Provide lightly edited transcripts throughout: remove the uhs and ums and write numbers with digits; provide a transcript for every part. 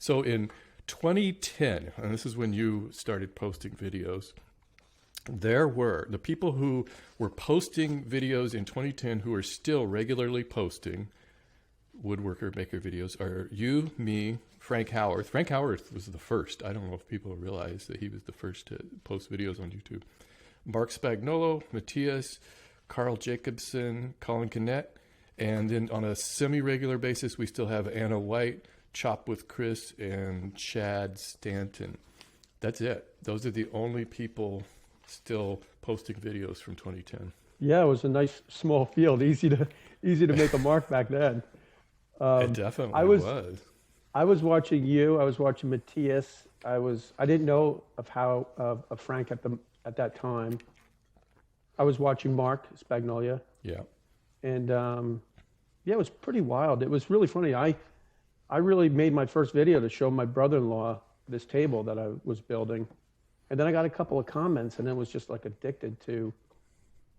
So in 2010, and this is when you started posting videos, there were the people who were posting videos in 2010 who are still regularly posting woodworker maker videos are you, me, Frank Howarth. Frank Howarth was the first. I don't know if people realize that he was the first to post videos on YouTube. Mark Spagnolo, Matthias, Carl Jacobson, Colin Kinnett, and then on a semi-regular basis, we still have Anna White, Chop with Chris, and Chad Stanton. That's it. Those are the only people still posting videos from 2010. Yeah, it was a nice small field, easy to make a mark back then. It definitely was. I was watching you. I was watching Matthias. I didn't know of Frank at that time. I was watching Mark Spagnolia. Yeah. And yeah, it was pretty wild. It was really funny. I really made my first video to show my brother-in-law this table that I was building. And then I got a couple of comments and then was just like addicted to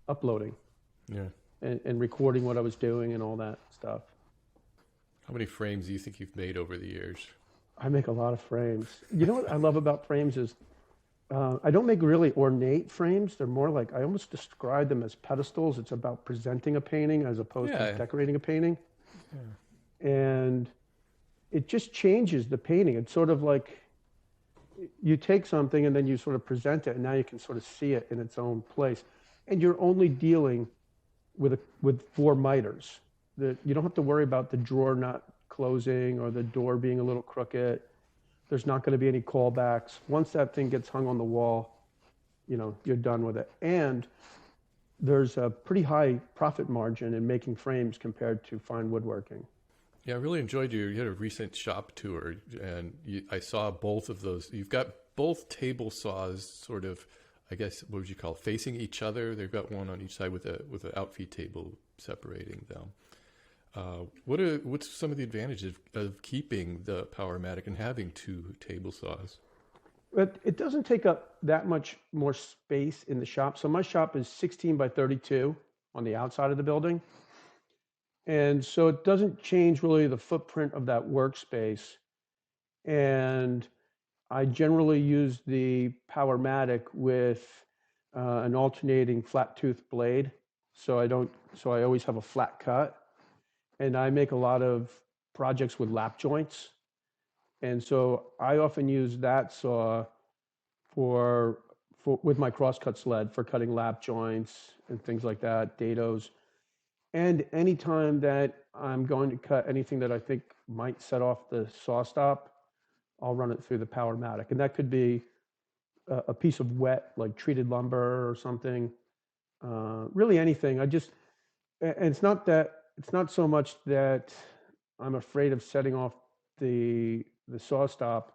uploading. Yeah. And recording what I was doing and all that stuff. How many frames do you think you've made over the years? I make a lot of frames. You know what I love about frames is I don't make really ornate frames. They're more like, I almost describe them as pedestals. It's about presenting a painting as opposed to decorating a painting. Yeah. And it just changes the painting. It's sort of like you take something and then you sort of present it and now you can sort of see it in its own place. And you're only dealing with 4 miters. You don't have to worry about the drawer not closing or the door being a little crooked. There's not going to be any callbacks. Once that thing gets hung on the wall, you're done with it. And there's a pretty high profit margin in making frames compared to fine woodworking. Yeah, I really enjoyed you had a recent shop tour, and I saw both of those. You've got both table saws sort of, I guess, what would you call it, facing each other. They've got one on each side with an outfeed table separating them. What's some of the advantages of keeping the Powermatic and having 2 table saws? But it doesn't take up that much more space in the shop. So my shop is 16 by 32 on the outside of the building. And so it doesn't change really the footprint of that workspace. And I generally use the Powermatic with an alternating flat tooth blade. So I always have a flat cut. And I make a lot of projects with lap joints. And so I often use that saw with my crosscut sled for cutting lap joints and things like that, dados. And anytime that I'm going to cut anything that I think might set off the saw stop, I'll run it through the Powermatic. And that could be a piece of wet, like treated lumber or something, really anything. And it's not so much that I'm afraid of setting off the saw stop.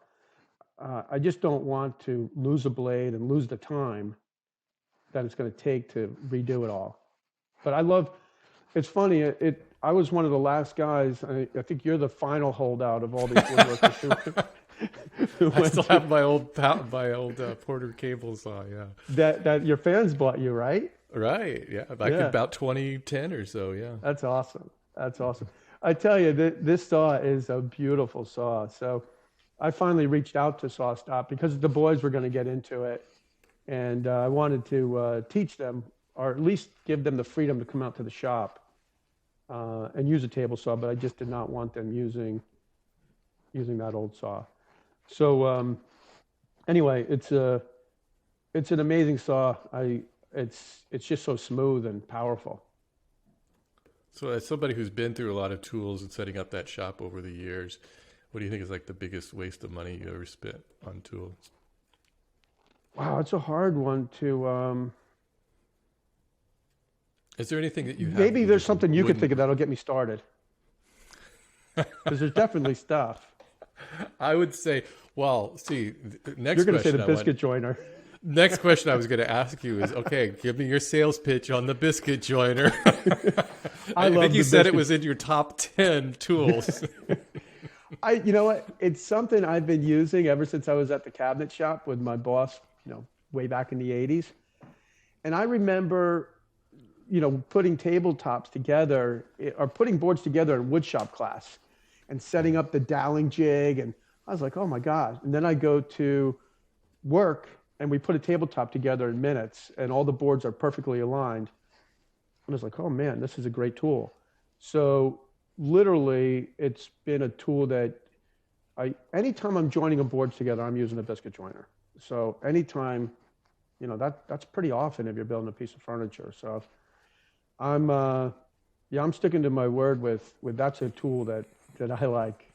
I just don't want to lose a blade and lose the time that it's going to take to redo it all. But it's funny, I was one of the last guys, I think you're the final holdout of all these woodworkers I still have my old Porter cable saw, yeah. That your fans bought you, right? Right, yeah, back in about 2010 or so, yeah. That's awesome. I tell you, this saw is a beautiful saw. So I finally reached out to Saw Stop because the boys were going to get into it. And I wanted to teach them, or at least give them the freedom to come out to the shop and use a table saw, but I just did not want them using that old saw. So anyway, it's an amazing saw. It's just so smooth and powerful. So as somebody who's been through a lot of tools and setting up that shop over the years, what do you think is like the biggest waste of money you ever spent on tools? Wow, it's a hard one to... Is there anything that you have? Maybe there's something you could think of that'll get me started. Because there's definitely stuff. I would say, well, see, next You're going to say question the biscuit joiner. Next question I was going to ask you is, okay, give me your sales pitch on the biscuit joiner. I think you said it was in your top 10 tools. You know what? It's something I've been using ever since I was at the cabinet shop with my boss, way back in the 80s. And I remember, putting tabletops together or putting boards together in woodshop class and setting up the doweling jig and I was like, oh my God. And then I go to work and we put a tabletop together in minutes and all the boards are perfectly aligned. And I was like, oh man, this is a great tool. So literally it's been a tool that anytime I'm joining a boards together, I'm using a biscuit joiner. So anytime, you know, that's pretty often if you're building a piece of furniture. So I'm sticking to my word with that's a tool that I like.